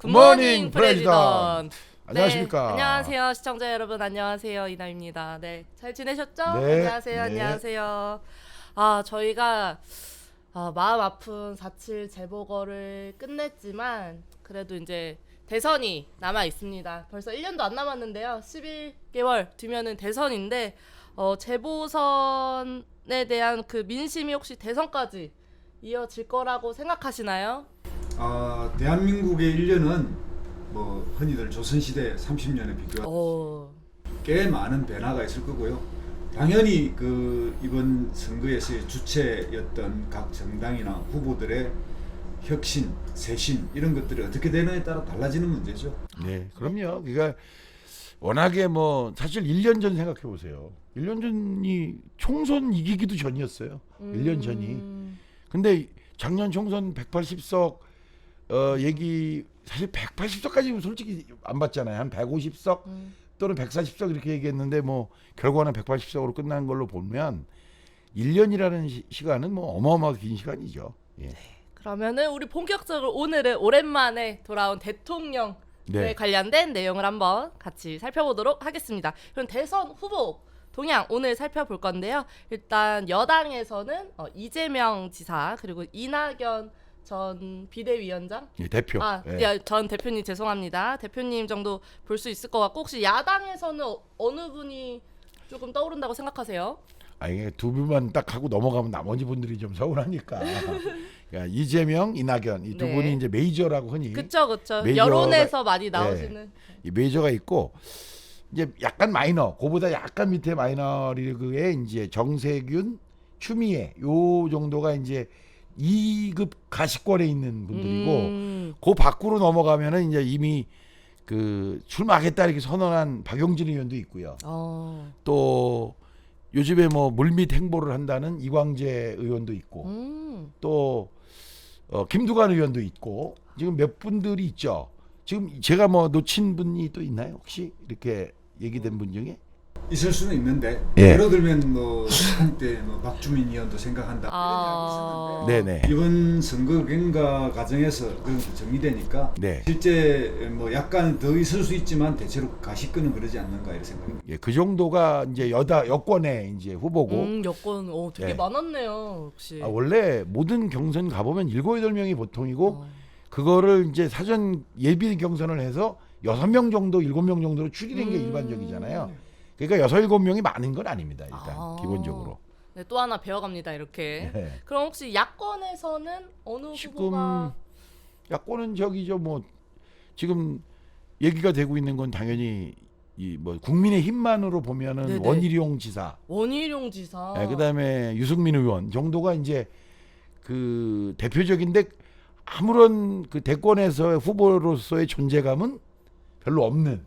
굿모닝 프레지던트. 안녕하십니까. 네, 안녕하세요 시청자 여러분, 안녕하세요 이나입니다. 네, 잘 지내셨죠? 네, 안녕하세요. 네. 안녕하세요. 저희가 마음 아픈 4.7 재보궐을 끝냈지만 그래도 이제 대선이 남아 있습니다. 벌써 1년도 안 남았는데요. 11개월 뒤면은 대선인데 재보선에 대한 그 민심이 혹시 대선까지 이어질 거라고 생각하시나요? 대한민국의 1년은 뭐 흔히들 조선시대 30년에 비교하듯이 꽤 많은 변화가 있을 거고요. 당연히 그 이번 선거에서의 주체였던 각 정당이나 후보들의 혁신, 쇄신 이런 것들이 어떻게 되느냐에 따라 달라지는 문제죠. 네, 그럼요. 그러니까 워낙에 뭐 사실 1년 전 생각해 보세요. 1년 전이 총선 이기기도 전이었어요. 1년 전이. 근데 작년 총선 180석 얘기 사실 180석까지는 솔직히 안 봤잖아요. 한 150석 또는 140석 이렇게 얘기했는데 뭐 결과는 180석으로 끝난 걸로 보면 1년이라는 시간은 뭐 어마어마하게 긴 시간이죠. 예. 그러면은 우리 본격적으로 오늘은 오랜만에 돌아온 대통령에 네. 관련된 내용을 한번 같이 살펴보도록 하겠습니다. 그럼 대선 후보 동향 오늘 살펴볼 건데요. 일단 여당에서는 이재명 지사 그리고 이낙연 전 비대위원장 예, 대표. 예. 전 대표님 죄송합니다. 대표님 정도 볼 수 있을 것 같고, 혹시 야당에서는 어느 분이 조금 떠오른다고 생각하세요? 이게 두 분만 딱 하고 넘어가면 나머지 분들이 좀 서운하니까. 그러니까 이재명, 이낙연 이 두 네. 분이 이제 메이저라고 흔히. 그쵸. 메이저가- 여론에서 많이 나오시는. 이 메이저가 있고 이제 약간 마이너, 그보다 약간 밑에 마이너 리그에 이제 정세균, 추미애 요 정도가 이제 2급 가시권에 있는 분들이고 그 밖으로 넘어가면은 이제 이미 그 출마하겠다 이렇게 선언한 박용진 의원도 있고요. 또 요즘에 뭐 물밑 행보를 한다는 이광재 의원도 있고 또 김두관 의원도 있고 지금 몇 분들이 있죠. 지금 제가 뭐 놓친 분이 또 있나요? 혹시 이렇게 얘기된 분 중에? 있을 수는 있는데 예. 예를 들면 뭐 한때 뭐 박주민 의원도 생각한다 이런 이야기 있었는데 네네. 이번 선거 경과 과정에서 그런 게 정리되니까 네. 실제 뭐 약간 더 있을 수 있지만 대체로 가시권은 그러지 않는가 이런 생각입니다. 예, 그 정도가 이제 여권의 이제 후보고. 여권 되게 네. 많았네요. 역시. 원래 모든 경선 가보면 7, 8명이 보통이고 그거를 이제 사전 예비 경선을 해서 6명 정도, 7명 정도로 추리된 게 일반적이잖아요. 그러니까 6, 7명이 많은 건 아닙니다. 일단 기본적으로. 네, 또 하나 배워갑니다. 이렇게. 네. 그럼 혹시 야권에서는 어느 지금 후보가? 야권은 저기죠 뭐 지금 얘기가 되고 있는 건 당연히 이 뭐 국민의힘만으로 보면은 네네. 원희룡 지사, 원희룡 지사. 그다음에 유승민 의원 정도가 이제 그 대표적인데 아무런 그 대권에서의 후보로서의 존재감은 별로 없는.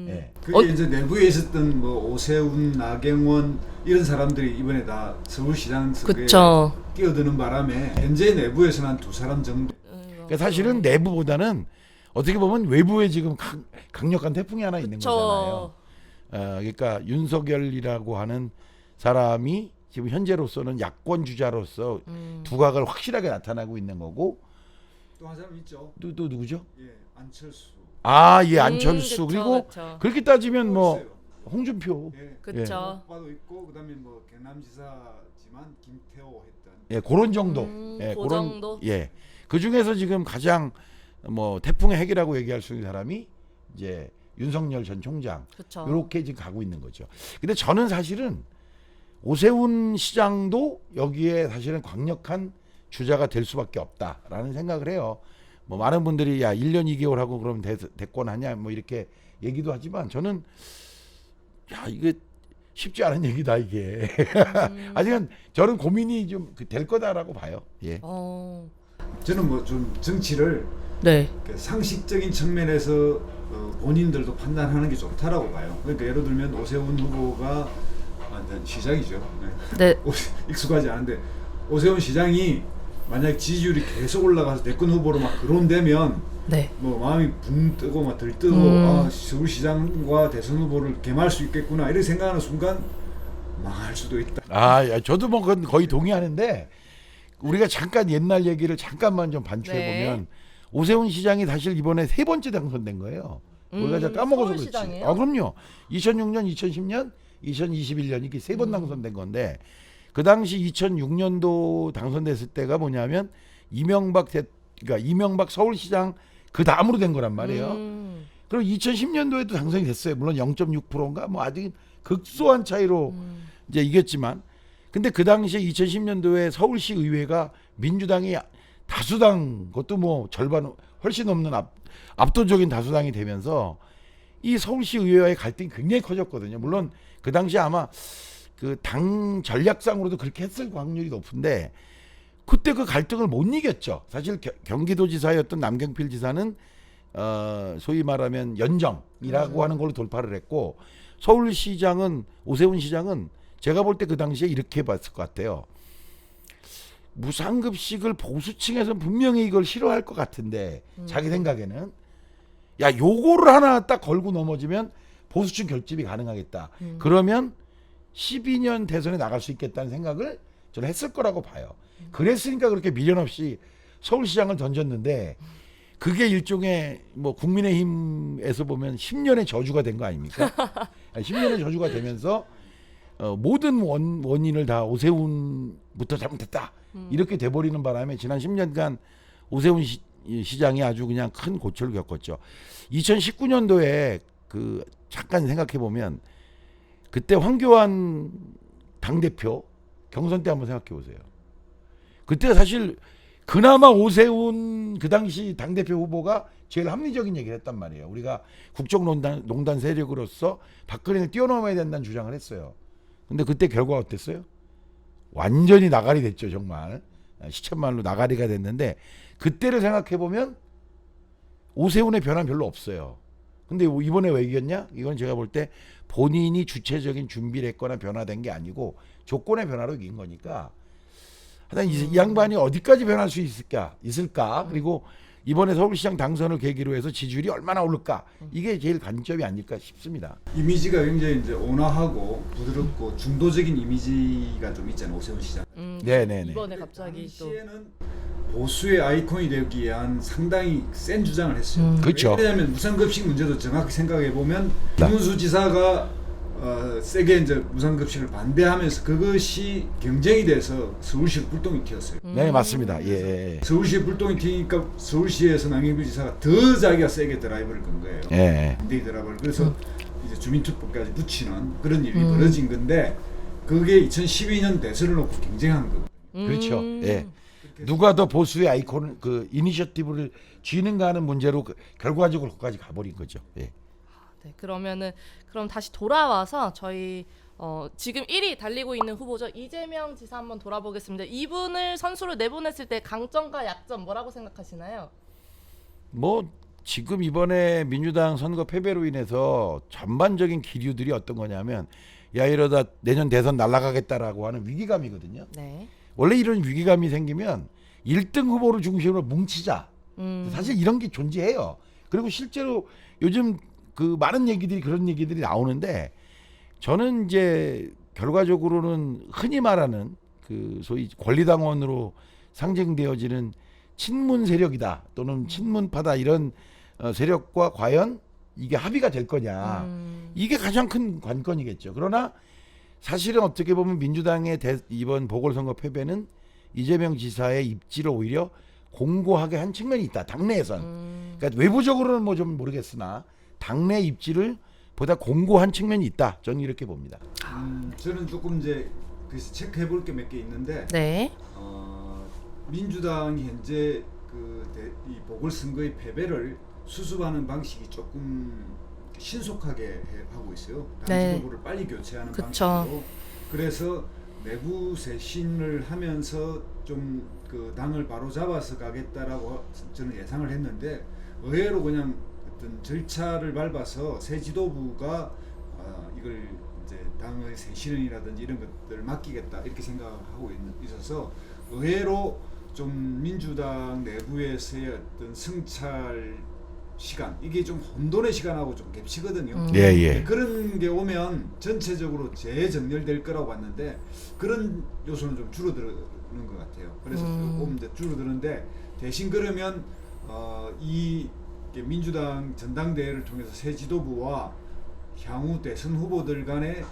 예. 그게 이제 내부에 있었던 뭐 오세훈, 나경원 이런 사람들이 이번에 다 서울시장 선거에 그쵸. 끼어드는 바람에 현재 내부에서는 한 두 사람 정도. 그러니까 사실은 내부보다는 어떻게 보면 외부에 지금 강력한 태풍이 하나 있는 거잖아요. 그러니까 윤석열이라고 하는 사람이 지금 현재로서는 야권 주자로서 두각을 확실하게 나타나고 있는 거고. 또 한 사람 있죠. 또 누구죠? 예, 안철수. 예, 안철수. 그쵸, 그리고 그쵸. 그렇게 따지면 또 뭐 있어요. 홍준표. 예. 그쵸. 오빠도 있고 그다음에 뭐 경남지사지만 김태호 했던. 예, 그런 정도. 예, 그 정도? 예. 그 중에서 지금 가장 뭐 태풍의 핵이라고 얘기할 수 있는 사람이 이제 윤석열 전 총장. 그쵸. 이렇게 지금 가고 있는 거죠. 근데 저는 사실은 오세훈 시장도 여기에 사실은 강력한 주자가 될 수밖에 없다라는 생각을 해요. 뭐 많은 분들이 1년 2개월 하고 그럼 대권 하냐 뭐 이렇게 얘기도 하지만 저는 이게 쉽지 않은 얘기다 이게. 아직은 저는 고민이 좀 될 거다라고 봐요. 예. 저는 뭐 좀 정치를 네. 상식적인 측면에서 본인들도 판단하는 게 좋다라고 봐요. 그러니까 예를 들면 오세훈 후보가 시장이죠. 네. 익숙하지 않은데 오세훈 시장이 만약 지지율이 계속 올라가서 대권 후보로 막 거론되면 네. 뭐 마음이 붕 뜨고 막 들뜨고 서울시장과 대선 후보를 겸할 수 있겠구나 이렇게 생각하는 순간 망할 수도 있다. 저도 뭐 그건 거의 동의하는데 우리가 잠깐 옛날 얘기를 잠깐만 좀 반추해 보면 오세훈 시장이 사실 이번에 3번째 당선된 거예요. 우리가 잘 까먹어서 그렇지. 서울시장이에요? 아 그럼요. 2006년, 2010년, 2021년 이렇게 3번 당선된 건데 그 당시 2006년도 당선됐을 때가 뭐냐면 그러니까 이명박 서울시장 그 다음으로 된 거란 말이에요. 그럼 2010년도에도 당선이 됐어요. 물론 0.6%인가 뭐 아직 극소한 차이로 이제 이겼지만 근데 그 당시에 2010년도에 서울시 의회가 민주당이 다수당 그것도 뭐 절반 훨씬 넘는 압도적인 다수당이 되면서 이 서울시 의회와의 갈등이 굉장히 커졌거든요. 물론 그 당시에 아마 그 당 전략상으로도 그렇게 했을 확률이 높은데 그때 그 갈등을 못 이겼죠. 사실 경기도지사였던 남경필 지사는 소위 말하면 연정이라고 하는 걸로 돌파를 했고 서울시장은 오세훈 시장은 제가 볼 때 그 당시에 이렇게 봤을 것 같아요. 무상급식을 보수층에서는 분명히 이걸 싫어할 것 같은데 자기 생각에는 야 요거를 하나 딱 걸고 넘어지면 보수층 결집이 가능하겠다. 그러면 12년 대선에 나갈 수 있겠다는 생각을 저는 했을 거라고 봐요. 그랬으니까 그렇게 미련 없이 서울시장을 던졌는데 그게 일종의 뭐 국민의힘에서 보면 10년의 저주가 된 거 아닙니까? 10년의 저주가 되면서 모든 원인을 다 오세훈부터 잘못했다. 이렇게 돼버리는 바람에 지난 10년간 오세훈 시장이 아주 그냥 큰 고초를 겪었죠. 2019년도에 그 잠깐 생각해 보면 그때 황교안 당대표 경선 때 한번 생각해 보세요. 그때 사실 그나마 오세훈 그 당시 당대표 후보가 제일 합리적인 얘기를 했단 말이에요. 우리가 국정농단 세력으로서 박근혜를 뛰어넘어야 된다는 주장을 했어요. 근데 그때 결과가 어땠어요? 완전히 나가리 됐죠. 정말 시쳇말로 나가리가 됐는데 그때를 생각해 보면 오세훈의 변화는 별로 없어요. 근데 이번에 왜 이겼냐? 이건 제가 볼 때 본인이 주체적인 준비를 했거나 변화된 게 아니고 조건의 변화로 이긴 거니까 하여튼 이 양반이 어디까지 변할 수 있을까? 그리고 이번에 서울시장 당선을 계기로 해서 지지율이 얼마나 오를까? 이게 제일 관점이 아닐까 싶습니다. 이미지가 굉장히 이제 온화하고 부드럽고 중도적인 이미지가 좀 있잖아요. 오세훈 시장. 네네네. 이번에 갑자기 또 당시에는 보수의 아이콘이 되기 위한 상당히 센 주장을 했어요. 그렇죠. 왜냐하면 무상급식 문제도 정확히 생각해 보면 김문수 지사가 세게 이제 무상급식을 반대하면서 그것이 경쟁이 돼서 서울시를 불똥이 튀었어요. 네 맞습니다. 예. 서울시에 불똥이 튀니까 서울시에서 남경필 지사가 더 자기가 세게 드라이브를 건 거예요. 예. 반대 드라이브를. 그래서 이제 주민투표까지 붙이는 그런 일이 벌어진 건데 그게 2012년 대선을 놓고 경쟁한 거거든요. 그렇죠. 예. 누가 더 보수의 아이콘 그 이니셔티브를 쥐는가 하는 문제로 결과적으로 거기까지 가버린 거죠. 예. 네, 그럼 다시 돌아와서 저희 지금 1위 달리고 있는 후보죠. 이재명 지사 한번 돌아보겠습니다. 이분을 선수로 내보냈을 때 강점과 약점 뭐라고 생각하시나요? 뭐 지금 이번에 민주당 선거 패배로 인해서 전반적인 기류들이 어떤 거냐면 야 이러다 내년 대선 날아가겠다라고 하는 위기감이거든요. 네. 원래 이런 위기감이 생기면 1등 후보를 중심으로 뭉치자. 사실 이런 게 존재해요. 그리고 실제로 요즘 그 많은 얘기들이 그런 얘기들이 나오는데 저는 이제 결과적으로는 흔히 말하는 그 소위 권리당원으로 상징되어지는 친문 세력이다 또는 친문파다 이런 세력과 과연 이게 합의가 될 거냐 이게 가장 큰 관건이겠죠. 그러나 사실은 어떻게 보면 민주당의 이번 보궐선거 패배는 이재명 지사의 입지를 오히려 공고하게 한 측면이 있다. 당내에선. 그러니까 외부적으로는 뭐 좀 모르겠으나 당내 입지를 보다 공고한 측면이 있다. 저는 이렇게 봅니다. 저는 조금 이제 그래서 체크해 볼 게 몇 개 있는데 네. 민주당이 현재 이 보궐선거의 패배를 수습하는 방식이 조금 신속하게 하고 있어요. 당 지도부를 빨리 교체하는 방식으로. 그래서 내부 쇄신을 하면서 좀 그 당을 바로 잡아서 가겠다라고 저는 예상을 했는데 의외로 그냥 어떤 절차를 밟아서 새 지도부가 이걸 이제 당의 쇄신이라든지 이런 것들을 맡기겠다 이렇게 생각하고 있어서 의외로 좀 민주당 내부에서의 어떤 승찰 시간 이게 좀 혼돈의 시간하고 좀 겹치거든요. 예. 그런 게 오면 전체적으로 재정렬될 거라고 봤는데 그런 요소는 좀 줄어드는 것 같아요. 그래서 조금 이제 줄어드는데 대신 그러면 이 민주당 전당대회를 통해서 새 지도부와 향후 대선 후보들 간의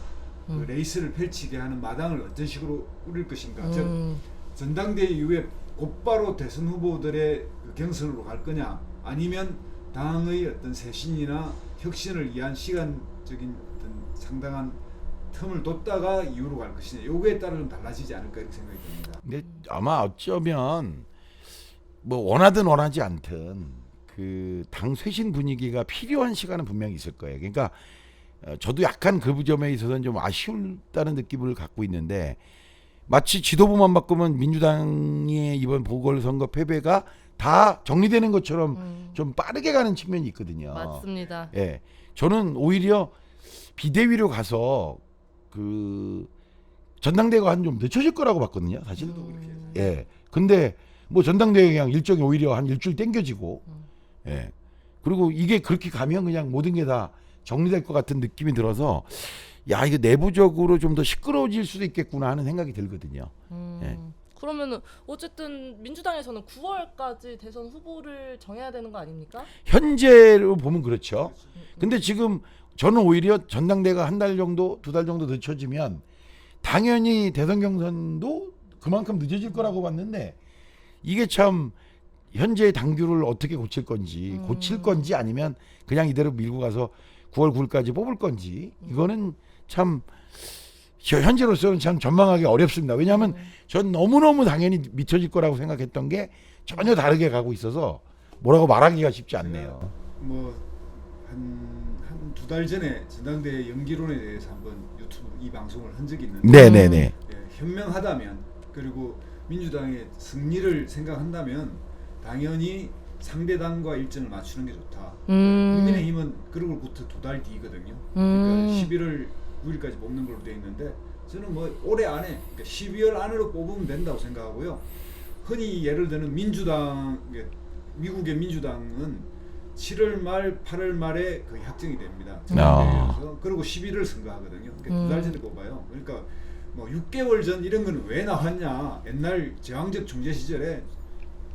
그 레이스를 펼치게 하는 마당을 어떤 식으로 꾸릴 것인가. 즉 전당대회 이후에 곧바로 대선 후보들의 그 경선으로 갈 거냐, 아니면 당의 어떤 쇄신이나 혁신을 위한 시간적인 어떤 상당한 틈을 뒀다가 이후로 갈 것이냐. 요거에 따라 좀 달라지지 않을까 이렇게 생각이 듭니다. 근데 아마 어쩌면 뭐 원하든 원하지 않든 그 당 쇄신 분위기가 필요한 시간은 분명히 있을 거예요. 그러니까 저도 약간 그 점에 있어서는 좀 아쉬웠다는 느낌을 갖고 있는데, 마치 지도부만 바꾸면 민주당의 이번 보궐선거 패배가 다 정리되는 것처럼 좀 빠르게 가는 측면이 있거든요. 맞습니다. 예, 저는 오히려 비대위로 가서 그 전당대회가 한 좀 늦춰질 거라고 봤거든요, 사실. 예, 근데 뭐 전당대회 그냥 일정이 오히려 한 일주일 땡겨지고, 예, 그리고 이게 그렇게 가면 그냥 모든 게 다 정리될 것 같은 느낌이 들어서, 야, 이거 내부적으로 좀 더 시끄러워질 수도 있겠구나 하는 생각이 들거든요. 예. 그러면은 어쨌든 민주당에서는 9월까지 대선 후보를 정해야 되는 거 아닙니까? 현재로 보면 그렇죠. 근데 지금 저는 오히려 전당대회가 한 달 정도, 두 달 정도 늦춰지면 당연히 대선 경선도 그만큼 늦어질 거라고 봤는데, 이게 참 현재의 당규를 어떻게 고칠 건지 아니면 그냥 이대로 밀고 가서 9월 9일까지 뽑을 건지, 이거는 참 현재로서는 참 전망하기 어렵습니다. 왜냐하면 전 너무너무 당연히 미쳐질 거라고 생각했던 게 전혀 다르게 가고 있어서 뭐라고 말하기가 쉽지 않네요. 뭐 한 두 달 전에 전당대회 연기론에 대해서 한번 유튜브 이 방송을 한 적이 있는데, 네네네. 예, 현명하다면, 그리고 민주당의 승리를 생각한다면 당연히 상대당과 일정을 맞추는 게 좋다. 국민의힘은 그러고부터 두 달 뒤거든요. 그러니까 11월 9일까지 뽑는 걸로 되어 있는데, 저는 뭐 올해 안에, 그러니까 12월 안으로 뽑으면 된다고 생각하고요. 흔히 예를 들면 미국의 민주당은 7월 말, 8월 말에 거의 확정이 됩니다. 전당대회에서. 그리고 11월 선거하거든요. 그러니까 두 달 전에 뽑아요. 그러니까 뭐 6개월 전 이런 건 왜 나왔냐? 옛날 제왕적 총재 시절에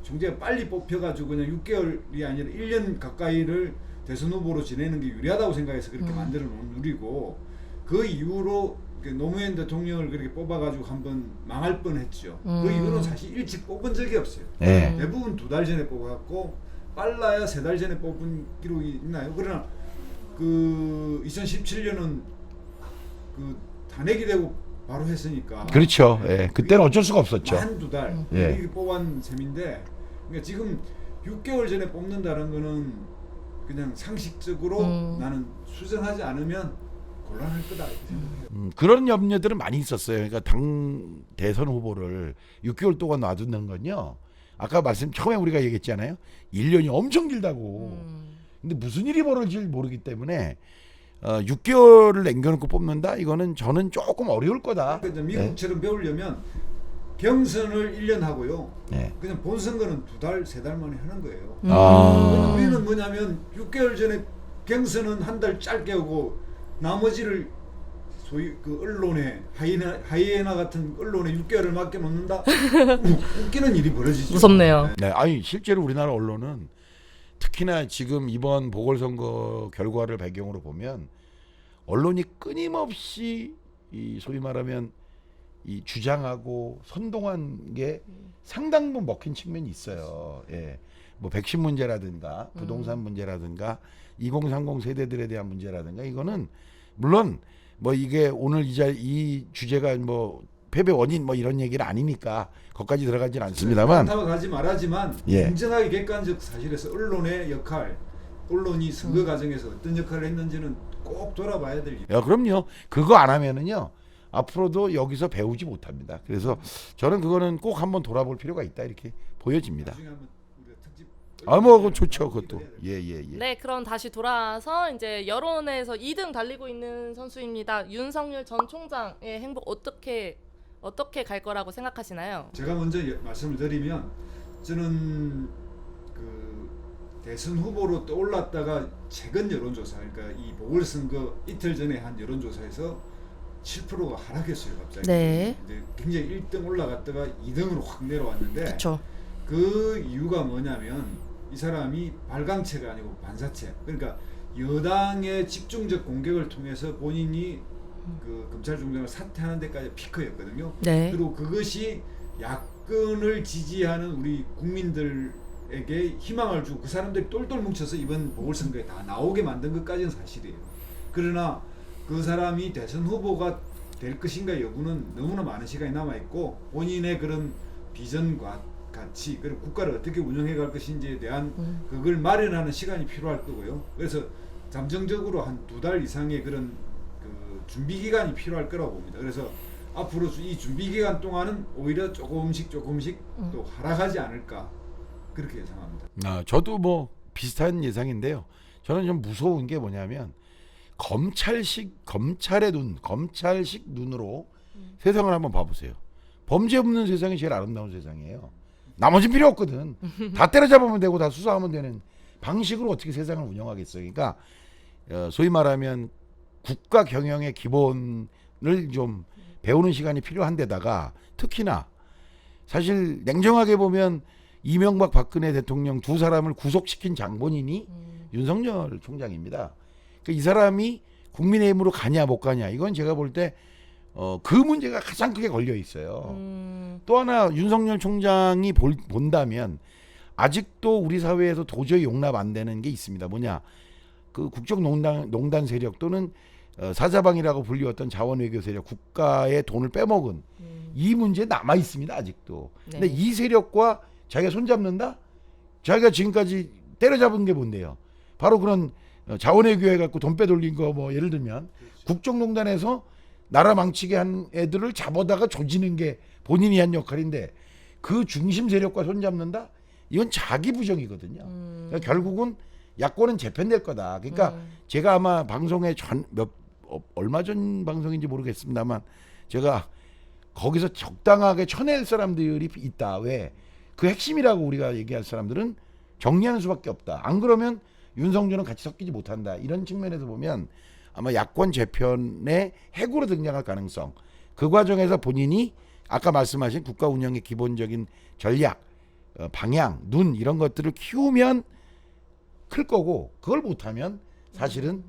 총재가 빨리 뽑혀가지고 그냥 6개월이 아니라 1년 가까이를 대선 후보로 지내는 게 유리하다고 생각해서 그렇게 만들어 놓은 룰이고, 그 이후로 노무현 대통령을 그렇게 뽑아가지고 한번 망할 뻔했죠. 그 이후로는 사실 일찍 뽑은 적이 없어요. 네. 대부분 두 달 전에 뽑았고, 빨라야 세 달 전에 뽑은 기록이 있나요? 그러나 그 2017년은 그 탄핵이 되고 바로 했으니까. 그렇죠. 예, 그때는 어쩔 수가 없었죠. 한 두 달 이렇게 뽑은 셈인데, 그러니까 지금 6개월 전에 뽑는다는 거는 그냥 상식적으로 나는 수정하지 않으면 곤란할 거다 이렇게 생각해요. 그런 염려들은 많이 있었어요. 그러니까 당 대선 후보를 6개월 동안 놔두는 건요, 아까 처음에 우리가 얘기했잖아요. 1년이 엄청 길다고. 근데 무슨 일이 벌어질지 모르기 때문에 6개월을 남겨놓고 뽑는다? 이거는 저는 조금 어려울 거다. 그러니까 미국처럼 배우려면 경선을 1년 하고요. 네. 그냥 본선거는 두 달, 세 달 만에 하는 거예요. 아. 우리는 뭐냐면 6개월 전에 경선은 한 달 짧게 하고, 나머지를 소위 그 언론에 하이에나 같은 언론에 6개월을 맡겨 놓는다. 웃기는 일이 벌어지죠. 무섭네요. 네, 아니 실제로 우리나라 언론은 특히나 지금 이번 보궐선거 결과를 배경으로 보면 언론이 끊임없이 이 소위 말하면 이 주장하고 선동한 게 상당 부분 먹힌 측면이 있어요. 예, 뭐 백신 문제라든가 부동산 문제라든가 2030 세대들에 대한 문제라든가, 이거는 물론 뭐 이게 오늘 이 주제가 뭐 패배 원인 뭐 이런 얘기는 아니니까 거기까지 들어가진 않습니다만, 가지 말하지만 공정하게 객관적 사실에서 언론의 역할, 언론이 선거 과정에서 어떤 역할을 했는지는 꼭 돌아봐야 될 일. 야, 그럼요. 그거 안 하면은요 앞으로도 여기서 배우지 못합니다. 그래서 저는 그거는 꼭 한번 돌아볼 필요가 있다 이렇게 보여집니다. 나중에 한번 우리가 특집. 뭐 좋죠 그것도. 예. 네, 그럼 다시 돌아와서 이제 여론에서 2등 달리고 있는 선수입니다. 윤석열 전 총장의 행보 어떻게 갈 거라고 생각하시나요? 제가 먼저 말씀을 드리면, 저는 그 대선 후보로 떠올랐다가 최근 여론조사, 그러니까 이 보궐선거 이틀 전에 한 여론조사에서 7%가 하락했어요 갑자기. 네. 이제 굉장히 1등 올라갔다가 2등으로 확 내려왔는데, 그렇죠. 그 이유가 뭐냐면 이 사람이 발광체가 아니고 반사체. 그러니까 여당의 집중적 공격을 통해서 본인이 그 검찰총장을 사퇴하는 데까지 피크였거든요. 네. 그리고 그것이 야권을 지지하는 우리 국민들에게 희망을 주고 그 사람들이 똘똘 뭉쳐서 이번 보궐선거에 다 나오게 만든 것까지는 사실이에요. 그러나 그 사람이 대선 후보가 될 것인가 여부는 너무나 많은 시간이 남아있고 본인의 그런 비전과 가치 그리고 국가를 어떻게 운영해 갈 것인지에 대한 그걸 마련하는 시간이 필요할 거고요. 그래서 잠정적으로 한 2달 이상의 그런 그 준비 기간이 필요할 거라고 봅니다. 그래서 앞으로 이 준비 기간 동안은 오히려 조금씩 또 하락하지 않을까 그렇게 예상합니다. 저도 뭐 비슷한 예상인데요. 저는 좀 무서운 게 뭐냐면 검찰식 눈으로 세상을 한번 봐보세요. 범죄 없는 세상이 제일 아름다운 세상이에요. 나머지는 필요 없거든. 다 때려잡으면 되고 다 수사하면 되는 방식으로 어떻게 세상을 운영하겠어요. 그러니까 소위 말하면 국가 경영의 기본을 좀 배우는 시간이 필요한 데다가 특히나 사실 냉정하게 보면 이명박 박근혜 대통령 두 사람을 구속시킨 장본인이 윤석열 총장입니다. 그러니까 이 사람이 국민의힘으로 가냐 못 가냐 이건 제가 볼 때 그 문제가 가장 크게 걸려 있어요. 또 하나 윤석열 총장이 본다면 아직도 우리 사회에서 도저히 용납 안 되는 게 있습니다. 뭐냐? 그 국정농단 세력 또는 사자방이라고 불리웠던 자원외교 세력, 국가의 돈을 빼먹은 이 문제 남아 있습니다. 아직도. 네. 근데 이 세력과 자기가 손잡는다? 자기가 지금까지 때려잡은 게 뭔데요? 바로 그런 자원외교 해갖고 돈 빼돌린 거 뭐 예를 들면 국정농단에서 나라 망치게 한 애들을 잡아다가 조지는 게 본인이 한 역할인데 그 중심 세력과 손잡는다? 이건 자기 부정이거든요. 그러니까 결국은 야권은 재편될 거다. 그러니까 제가 아마 방송에 얼마 전 방송인지 모르겠습니다만 제가 거기서 적당하게 쳐낼 사람들이 있다. 왜? 그 핵심이라고 우리가 얘기할 사람들은 정리하는 수밖에 없다. 안 그러면 윤석열은 같이 섞이지 못한다. 이런 측면에서 보면 아마 야권 재편의 핵으로 등장할 가능성. 그 과정에서 본인이 아까 말씀하신 국가 운영의 기본적인 전략, 방향, 눈 이런 것들을 키우면 클 거고 그걸 못하면 사실은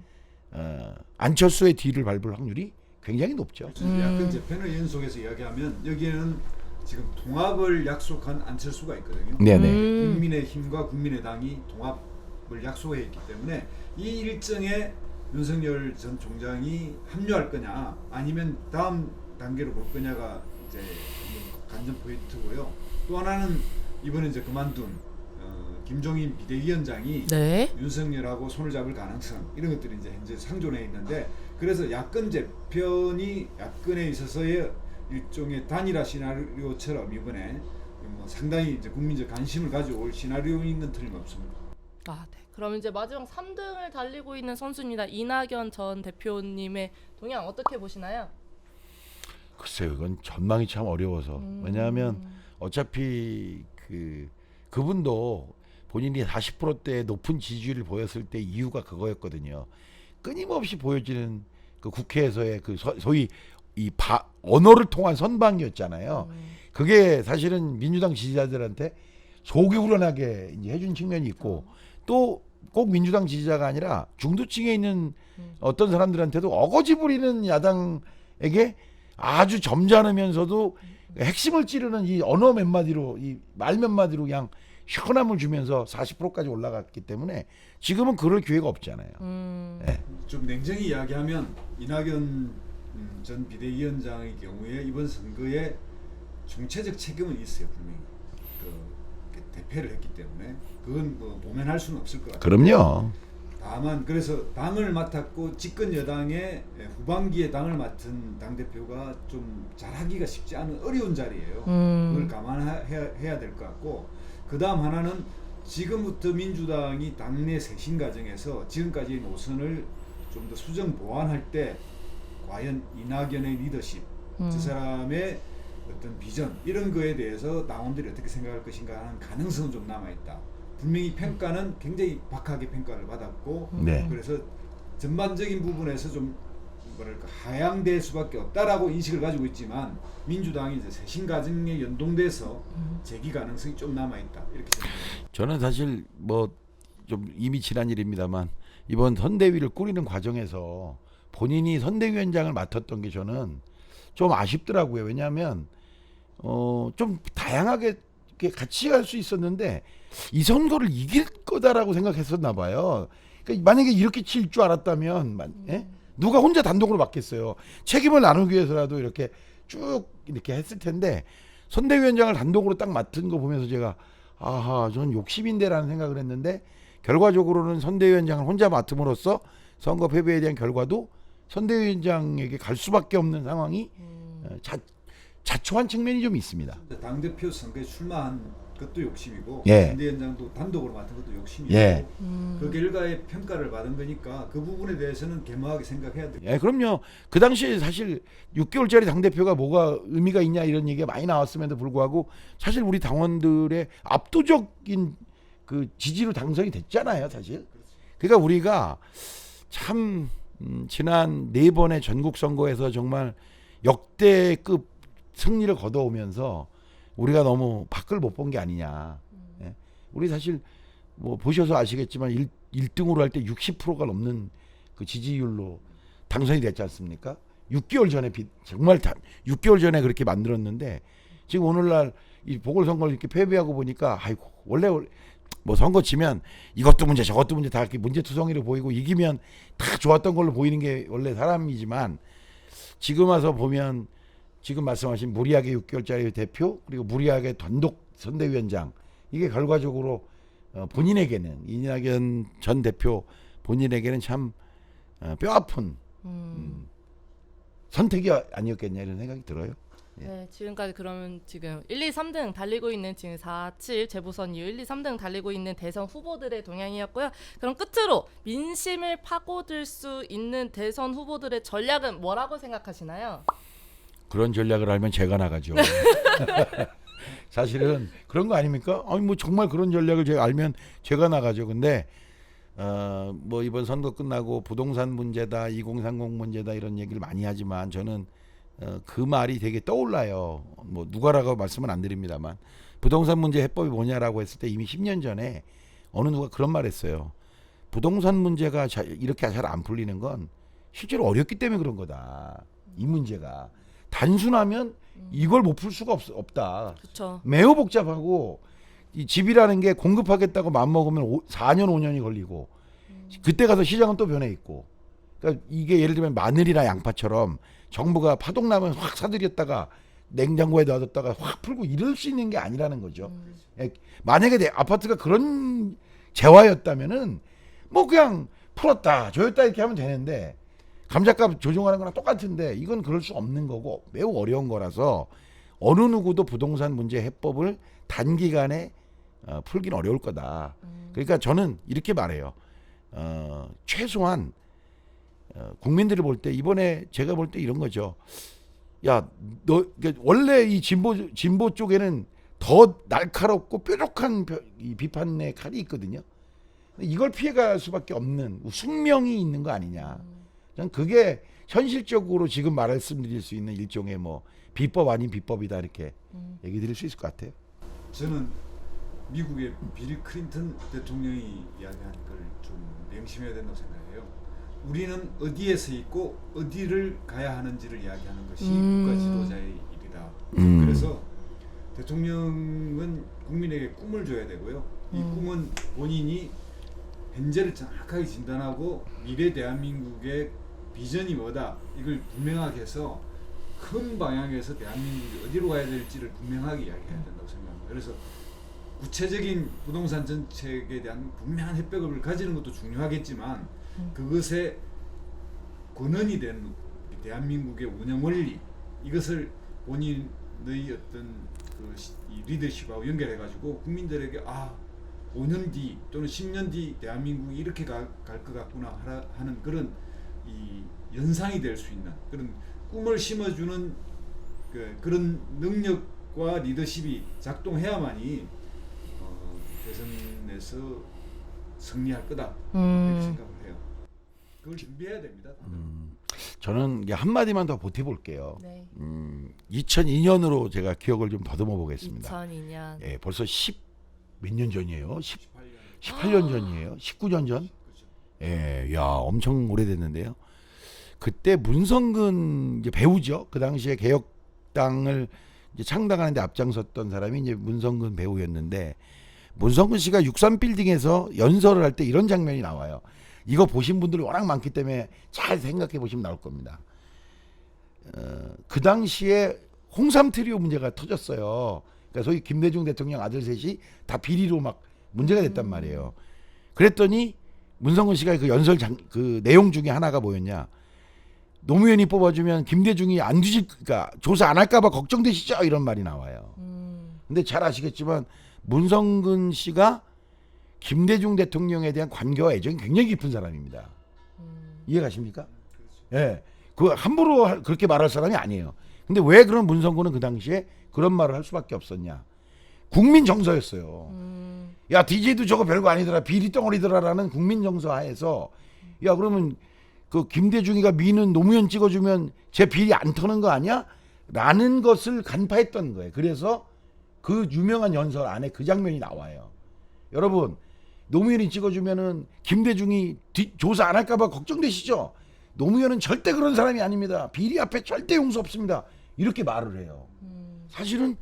안철수의 뒤를 밟을 확률이 굉장히 높죠. 야권 재편을 연속해서 이야기하면 여기에는 지금 통합을 약속한 안철수가 있거든요. 네네. 국민의힘과 국민의당이 통합을 약속해 있기 때문에 이 일정에 윤석열 전 총장이 합류할 거냐 아니면 다음 단계로 볼 거냐가 이제 관전 포인트고요. 또 하나는 이번에 이제 그만둔 김종인 비대위원장이 네. 윤석열하고 손을 잡을 가능성 이런 것들이 이제 현재 상존해 있는데 그래서 야권 재편이 야권에 있어서의 일종의 단일화 시나리오처럼 이번에 뭐 상당히 이제 국민적 관심을 가져올 시나리오인 건 틀림없습니다. 아, 네. 그럼 이제 마지막 3등을 달리고 있는 선수입니다. 이낙연 전 대표님의 동향 어떻게 보시나요? 글쎄요, 이건 전망이 참 어려워서. 왜냐하면 어차피 그분도 본인이 40%대 높은 지지율을 보였을 때 이유가 그거였거든요. 끊임없이 보여지는 그 국회에서의 그 소위 언어를 통한 선방이었잖아요. 그게 사실은 민주당 지지자들한테 속이 우러나게 이제 해준 측면이 있고 또 꼭 민주당 지지자가 아니라 중도층에 있는 어떤 사람들한테도 어거지 부리는 야당에게 아주 점잖으면서도 핵심을 찌르는 이 언어 몇 마디로 이 말 몇 마디로 그냥 시원함을 주면서 40%까지 올라갔기 때문에 지금은 그럴 기회가 없잖아요. 네. 좀 냉정히 이야기하면 이낙연 전 비대위원장의 경우에 이번 선거에 총체적 책임은 있어요. 분명히 대패를 했기 때문에 그건 뭐 모면할 수는 없을 것 같아요. 그럼요. 다만 그래서 당을 맡았고 집권 여당의 후반기에 당을 맡은 당 대표가 좀 잘하기가 쉽지 않은 어려운 자리예요. 그걸 감안해야 될 것 같고 그 다음 하나는 지금부터 민주당이 당내 쇄신 과정에서 지금까지의 노선을 좀 더 수정 보완할 때 과연 이낙연의 리더십, 저 사람의 어떤 비전 이런 거에 대해서 당원들이 어떻게 생각할 것인가 하는 가능성은 좀 남아있다. 분명히 평가는 굉장히 박하게 평가를 받았고 네. 그래서 전반적인 부분에서 좀 뭐랄까 하향될 수밖에 없다라고 인식을 가지고 있지만 민주당이 이제 쇄신 과정에 연동돼서 재기 가능성이 좀 남아 있다 이렇게 생각합니다. 저는 사실 뭐 좀 이미 지난 일입니다만 이번 선대위를 꾸리는 과정에서 본인이 선대위원장을 맡았던 게 저는 좀 아쉽더라고요. 왜냐하면 좀 다양하게 이렇게 같이 갈 수 있었는데 이 선거를 이길 거다라고 생각했었나 봐요. 그러니까 만약에 이렇게 칠 줄 알았다면 예? 누가 혼자 단독으로 맡겠어요. 책임을 나누기 위해서라도 이렇게 쭉 이렇게 했을 텐데 선대위원장을 단독으로 딱 맡은 거 보면서 제가 아하 저는 욕심인데라는 생각을 했는데 결과적으로는 선대위원장을 혼자 맡음으로써 선거 패배에 대한 결과도 선대위원장에게 갈 수밖에 없는 상황이 자초한 측면이 좀 있습니다. 당대표 선거에 출마한 것도 욕심이고 예. 선대위원장도 단독으로 맡은 것도 욕심이고 예. 그 결과에 평가를 받은 거니까 그 부분에 대해서는 겸허하게 생각해야 돼요. 예, 그럼요. 그 당시에 사실 6개월짜리 당대표가 뭐가 의미가 있냐 이런 얘기가 많이 나왔음에도 불구하고 사실 우리 당원들의 압도적인 그 지지로 당선이 됐잖아요, 사실. 그러니까 우리가 참 지난 4번의 전국 선거에서 정말 역대급 승리를 거둬오면서 우리가 너무 밖을 못 본 게 아니냐. 예. 우리 사실 뭐 보셔서 아시겠지만 1등으로 할 때 60%가 넘는 그 지지율로 당선이 됐지 않습니까? 6개월 전에 정말 6개월 전에 그렇게 만들었는데 지금 오늘날 이 보궐선거를 이렇게 패배하고 보니까 아이고 원래 뭐 선거 치면 이것도 문제 저것도 문제 다 이렇게 문제투성이로 보이고 이기면 다 좋았던 걸로 보이는 게 원래 사람이지만 지금 와서 보면 지금 말씀하신 무리하게 6개월짜리 대표 그리고 무리하게 단독 선대위원장 이게 결과적으로 본인에게는 이낙연 전 대표 본인에게는 참 뼈아픈 선택이 아니었겠냐 이런 생각이 들어요. 예. 네, 지금까지 그러면 지금 1, 2, 3등 달리고 있는 지금 4, 7 재보선 이후 1, 2, 3등 달리고 있는 대선 후보들의 동향이었고요. 그럼 끝으로 민심을 파고들 수 있는 대선 후보들의 전략은 뭐라고 생각하시나요? 그런 전략을 알면 제가 나가죠. 사실은 그런 거 아닙니까? 아니 뭐 정말 그런 전략을 제가 알면 제가 나가죠. 근데 뭐 이번 선거 끝나고 부동산 문제다, 2030 문제다 이런 얘기를 많이 하지만 저는 그 말이 되게 떠올라요. 뭐 누가라고 말씀은 안 드립니다만 부동산 문제 해법이 뭐냐라고 했을 때 이미 10년 전에 어느 누가 그런 말했어요. 부동산 문제가 이렇게 잘 안 풀리는 건 실제로 어렵기 때문에 그런 거다. 이 문제가 단순하면 이걸 못 풀 수가 없다. 그렇죠. 매우 복잡하고 이 집이라는 게 공급하겠다고 마음먹으면 4년 5년이 걸리고 그때 가서 시장은 또 변해 있고 그러니까 이게 예를 들면 마늘이나 양파처럼 정부가 파동 나면 확 사들였다가 냉장고에 놔뒀다가 확 풀고 이럴 수 있는 게 아니라는 거죠. 만약에 내 아파트가 그런 재화였다면은 뭐 그냥 풀었다 조였다 이렇게 하면 되는데 감잣값 조정하는 거랑 똑같은데 이건 그럴 수 없는 거고 매우 어려운 거라서 어느 누구도 부동산 문제 해법을 단기간에 풀긴 어려울 거다. 그러니까 저는 이렇게 말해요. 최소한 국민들이 볼 때 이번에 제가 볼 때 이런 거죠. 야, 너 그러니까 원래 이 진보 쪽에는 더 날카롭고 뾰족한 이 비판의 칼이 있거든요. 이걸 피해갈 수밖에 없는 숙명이 있는 거 아니냐. 저는 그게 현실적으로 지금 말씀드릴 수 있는 일종의 뭐 비법 아닌 비법이다 이렇게 얘기 드릴 수 있을 것 같아요. 저는 미국의 빌 클린턴 대통령이 이야기한 걸 좀 명심해야 된다고 생각해요. 우리는 어디에 서 있고 어디를 가야 하는지를 이야기하는 것이 국가 지도자의 일이다. 그래서 대통령은 국민에게 꿈을 줘야 되고요. 이 꿈은 본인이 현재를 정확하게 진단하고 미래 대한민국의 비전이 뭐다 이걸 분명하게 해서 큰 방향에서 대한민국이 어디로 가야 될지를 분명하게 이야기해야 된다고 생각합니다. 그래서 구체적인 부동산 정책에 대한 분명한 해법을 가지는 것도 중요하겠지만 그것에 근원이 된 대한민국의 운영 원리 이것을 본인의 어떤 이 리더십하고 연결해가지고 국민들에게 5년 뒤 또는 10년 뒤 대한민국이 이렇게 갈 것 같구나 하는 그런 이 연상이 될 수 있는 그런 꿈을 심어주는 그런 능력과 리더십이 작동해야만이 대선에서 승리할 거다 이렇게 생각을 해요. 그걸 준비해야 됩니다. 저는 이게 한마디만 더 보태볼게요. 네. 2002년으로 제가 기억을 좀 더듬어 보겠습니다. 2002년. 예, 벌써 몇 년 전이에요? 18년. 18년 전이에요? 19년 전? 예, 야, 엄청 오래됐는데요. 그때 문성근 이제 배우죠. 그 당시에 개혁당을 이제 창당하는데 앞장섰던 사람이 이제 문성근 배우였는데, 문성근 씨가 63빌딩에서 연설을 할 때 이런 장면이 나와요. 이거 보신 분들이 워낙 많기 때문에 잘 생각해 보시면 나올 겁니다. 그 당시에 홍삼 트리오 문제가 터졌어요. 그러니까 소위 김대중 대통령 아들 셋이 다 비리로 막 문제가 됐단 말이에요. 그랬더니 문성근 씨가 그 그 내용 중에 하나가 뭐였냐? 노무현이 뽑아주면 김대중이 안 뒤질, 그러니까 조사 안 할까봐 걱정되시죠? 이런 말이 나와요. 근데 잘 아시겠지만 문성근 씨가 김대중 대통령에 대한 관계와 애정이 굉장히 깊은 사람입니다. 이해가십니까? 예, 그 함부로 그렇게 말할 사람이 아니에요. 근데 왜 그런 문성근은 그 당시에 그런 말을 할 수밖에 없었냐? 국민 정서였어요. 야, DJ도 저거 별거 아니더라, 비리 덩어리더라라는 국민 정서 하에서, 야, 그러면 그 김대중이가 미는 노무현 찍어주면 제 비리 안 터는 거 아니야? 라는 것을 간파했던 거예요. 그래서 그 유명한 연설 안에 그 장면이 나와요. 여러분, 노무현이 찍어주면은 김대중이 조사 안 할까봐 걱정되시죠? 노무현은 절대 그런 사람이 아닙니다. 비리 앞에 절대 용서 없습니다. 이렇게 말을 해요. 사실은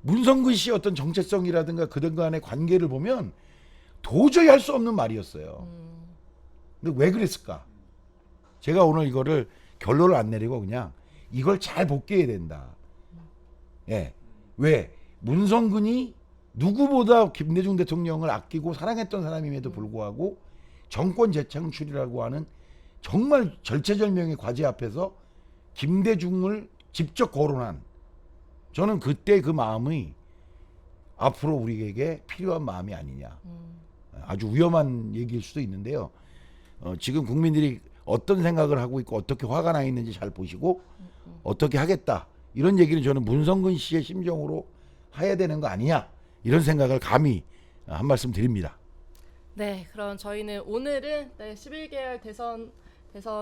문성근 씨의 어떤 정체성이라든가 그들 간의 관계를 보면 도저히 할 수 없는 말이었어요. 근데 왜 그랬을까? 제가 오늘 이거를 결론을 안 내리고 그냥 이걸 잘 복귀해야 된다. 예. 왜? 문성근이 누구보다 김대중 대통령을 아끼고 사랑했던 사람임에도 불구하고 정권 재창출이라고 하는 정말 절체절명의 과제 앞에서 김대중을 직접 거론한, 저는 그때 그 마음이 앞으로 우리에게 필요한 마음이 아니냐. 아주 위험한 얘기일 수도 있는데요. 지금 국민들이 어떤 생각을 하고 있고 어떻게 화가 나 있는지 잘 보시고 어떻게 하겠다, 이런 얘기를 저는 문성근 씨의 심정으로 해야 되는 거 아니냐, 이런 생각을 감히 한 말씀 드립니다. 네, 그럼 저희는 오늘은 11개월 대선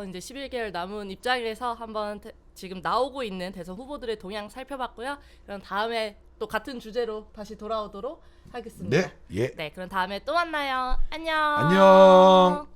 이제 11개월 남은 입장에서 한번 지금 나오고 있는 대선 후보들의 동향 살펴봤고요. 그럼 다음에 또 같은 주제로 다시 돌아오도록 하겠습니다. 네, 예. 네, 그럼 다음에 또 만나요. 안녕. 안녕.